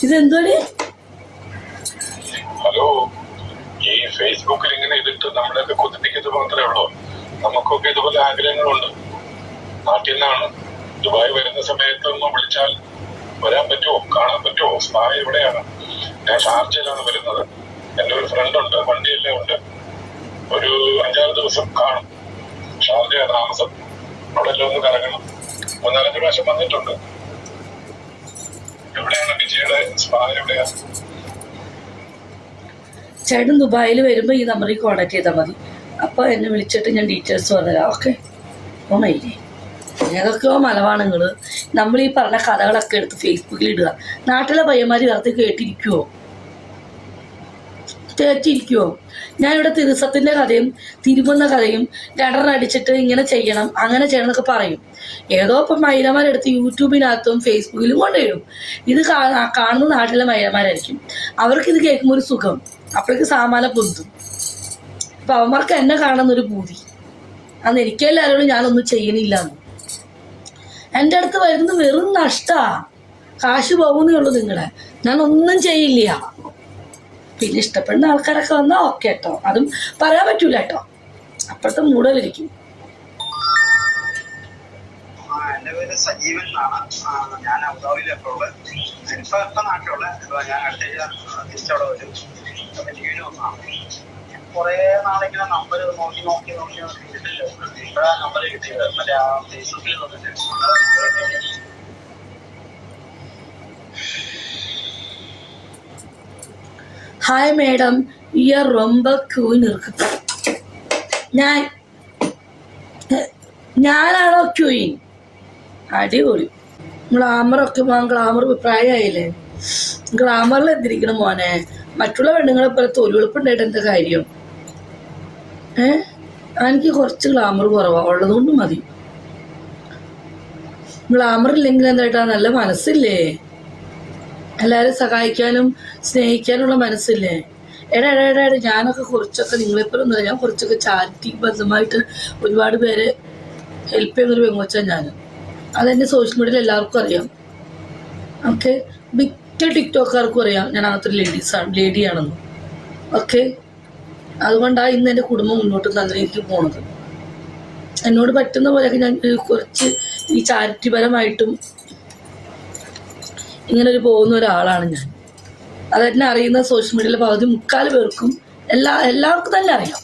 ഇതെന്തോടെ? Hello, ഈ ഫേസ്ബുക്കിൽ ഇങ്ങനെ ഇതിട്ട് നമ്മളൊക്കെ കൊതിപ്പിക്കുന്നത് മാത്രമേ ഉള്ളൂ. നമുക്കൊക്കെ ഇതുപോലെ ആഗ്രഹങ്ങളുണ്ട്. നാട്ടിൽ നിന്നാണ്. ദുബായ് വരുന്ന സമയത്ത് ഒന്ന് വിളിച്ചാൽ വരാൻ പറ്റുമോ, കാണാൻ പറ്റുമോ? സ്പാ എവിടെയാണ്? ഞാൻ ഷാർജയിലാണ് വരുന്നത്. എൻ്റെ ഒരു ഫ്രണ്ട് ഉണ്ട്, വണ്ടിയെല്ലാം ഉണ്ട്. ഒരു 5-6 ദിവസം കാണും. ഷാർജ താമസം. അവിടെ എല്ലാം ഒന്ന് കറങ്ങണം. 3-4 പ്രാവശ്യം വന്നിട്ടുണ്ട്. എവിടെയാണ് വിജയുടെ സ്പാ? എവിടെയാ? ചേട്ടൻ ദുബായിൽ വരുമ്പോൾ ഈ നമ്പറിൽ കോൺടാക്ട് ചെയ്താൽ മതി. അപ്പോൾ എന്നെ വിളിച്ചിട്ട് ഞാൻ ഡീറ്റെയിൽസ് പറഞ്ഞുതരാം. ഓക്കെ, ഓണയില്ലേ? ഏതൊക്കെയോ മലവാണങ്ങൾ നമ്മൾ ഈ പറഞ്ഞ കഥകളൊക്കെ എടുത്ത് ഫേസ്ബുക്കിൽ ഇടുക. നാട്ടിലെ പയ്യന്മാർ വെറുതെ കേട്ടിരിക്കുമോ? ഞാനിവിടെ തിരുസത്തിൻ്റെ കഥയും തിരുമുന്ന കഥയും അടിച്ചിട്ട് ഇങ്ങനെ ചെയ്യണം അങ്ങനെ ചെയ്യണം എന്നൊക്കെ പറയും. ഏതോ ഇപ്പം മൈലമാരെടുത്ത് യൂട്യൂബിനകത്തും ഫേസ്ബുക്കിലും കൊണ്ടുവരും. ഇത് കാണുന്ന നാട്ടിലെ മൈലമാരായിരിക്കും. അവർക്കിത് കേൾക്കുമ്പോൾ ഒരു സുഖം, അപ്പോഴേക്ക് സാമാനം പൊന്തും. അപ്പം അവന്മാർക്ക് എന്നെ കാണുന്നൊരു പൂതി. അന്ന് എനിക്കെല്ലാവരോടും ഞാനൊന്നും ചെയ്യണില്ല എന്ന്. എൻ്റെ അടുത്ത് വരുന്നത് വെറും നഷ്ടാ. കാശ് പോകുന്നേ ഉള്ളൂ നിങ്ങളെ. ഞാനൊന്നും ചെയ്യില്ല. പിന്നെ ഇഷ്ടപ്പെടുന്ന ആൾക്കാരൊക്കെ വന്നാൽ ഓക്കെ കേട്ടോ, അതും പറയാൻ പറ്റൂല കേട്ടോ. അപ്പോഴത്തെ മൂടലിരിക്കും. എൻ്റെ പേര് സജീവൻ എന്നാണ്. ഞാൻ അബുദാബിയിലൊക്കെ ഉള്ളത്. ഇപ്പം നാട്ടിലുള്ളത്. ഞാൻ അടുത്ത തിരിച്ചവിടെ വരും. ലീവിന് വന്നതാണ്. കുറേ നാളിങ്ങനെ നമ്പർ നോക്കി കിട്ടില്ല. ഇപ്പോഴാണ് നമ്പർ കിട്ടിയത്. മറ്റേ ആ ഫേസ്ബുക്കിൽ നോക്കിയിട്ട്. ഹായ് മേഡം, ഇയർ ரொம்ப ക്യൂവിന് ഇരിക്കും. ഞാനാണോ ക്യൂയിൻ? അടിപൊളി. ഗ്ലാമറൊക്കെ പോകാൻ. ഗ്ലാമർ പ്രായമായില്ലേ? ഗ്ലാമറിൽ എന്തിരിക്കണം മോനെ? മറ്റുള്ള പെണ്ണുങ്ങളെ പോലെ തൊലിവെളുപ്പുണ്ടായിട്ട് എന്താ കാര്യം? എനിക്ക് കുറച്ച് ഗ്ലാമർ കുറവാണ്, ഉള്ളതുകൊണ്ട് മതി. ഗ്ലാമർ ഇല്ലെങ്കിൽ എന്തായിട്ടാ? നല്ല മനസ്സില്ലേ? എല്ലാവരും സഹായിക്കാനും സ്നേഹിക്കാനുള്ള മനസ്സില്ലേ? എടാ ഞാനൊക്കെ കുറച്ചൊക്കെ നിങ്ങളെപ്പോലൊന്നുമില്ല. ഞാൻ കുറച്ചൊക്കെ ചാരിറ്റി ബന്ധമായിട്ട് ഒരുപാട് പേരെ ഹെൽപ്പ് ചെയ്യുന്നൊരു പെങ്ങോച്ചാൽ ഞാൻ. അതെൻ്റെ സോഷ്യൽ മീഡിയയിൽ എല്ലാവർക്കും അറിയാം. ഓക്കെ, മിക്ക ടിക്ടോക്കാർക്കും അറിയാം ഞാൻ അങ്ങനത്തെ ഒരു ലേഡിയാണെന്ന്. ഓക്കെ, അതുകൊണ്ടാണ് ഇന്ന് എൻ്റെ കുടുംബം മുന്നോട്ട് നല്ല രീതിക്ക് പോണത്. എന്നോട് പറ്റുന്ന പോലെയൊക്കെ ഞാൻ കുറച്ച് ഈ ചാരിറ്റിപരമായിട്ടും ഇങ്ങനൊരു പോകുന്ന ഒരാളാണ് ഞാൻ. അതെന്നെ അറിയുന്ന സോഷ്യൽ മീഡിയയിലെ പകുതി 3/4 പേർക്കും എല്ലാവർക്കും തന്നെ അറിയാം.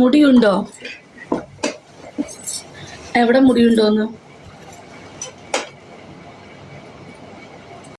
മുടിയുണ്ടോ? എവിടെ മുടിയുണ്ടോന്ന്?